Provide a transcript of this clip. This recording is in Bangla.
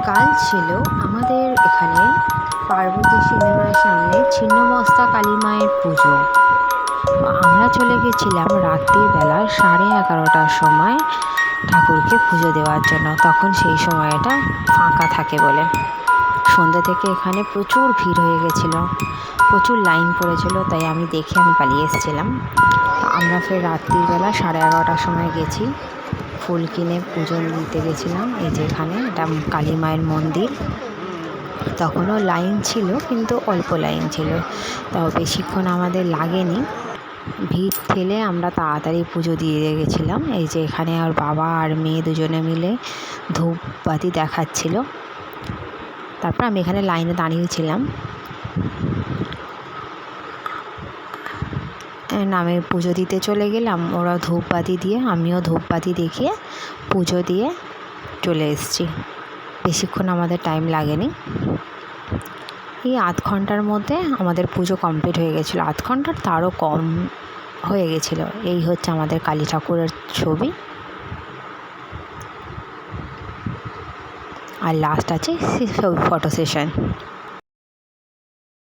কাল ছিল আমাদের এখানে পার্বতী সিনেমার সামনে ছিন্নমস্তা কালী মায়ের পুজো। আমরা চলে গেছিলাম রাত্রির বেলা 11:30টার সময় ঠাকুরকে পুজো দেওয়ার জন্য। তখন সেই সময়টা ফাঁকা থাকে বলে সন্ধ্যে থেকে এখানে প্রচুর ভিড় হয়ে গেছিলো, প্রচুর লাইন পড়েছিল। তাই আমি পালিয়ে এসেছিলাম। আমরা ফের রাত্রির বেলা 11:30টার সময় গেছি, ফুল কিনে পুজো দিতে গেছিলাম। এই যে এখানে এটা কালী মায়ের মন্দির। তখনও লাইন ছিল, কিন্তু অল্প লাইন ছিল, তাও বেশিক্ষণ আমাদের লাগেনি। ভিড় ঠেলে আমরা তাড়াতাড়ি পুজো দিয়ে গেছিলাম। এই যে এখানে আর বাবা আর মেয়ে দুজনে মিলে ধূপবাতি দেখাচ্ছিল। তারপর আমি এখানে লাইনে দাঁড়িয়েছিলাম। আমি পুজো দিতে চলে গেলাম, ওরা ধূপবাতি দিয়ে, আমিও ধূপবাতি দেখিয়ে পুজো দিয়ে চলে এসেছি। বেশিক্ষণ আমাদের টাইম লাগেনি, এই আধ ঘন্টার মধ্যে আমাদের পুজো কমপ্লিট হয়ে গেছিলো। আধ ঘন্টার তারও কম হয়ে গেছিলো। এই হচ্ছে আমাদের কালী ঠাকুরের ছবি। আর লাস্ট আছে ফটো সেশন।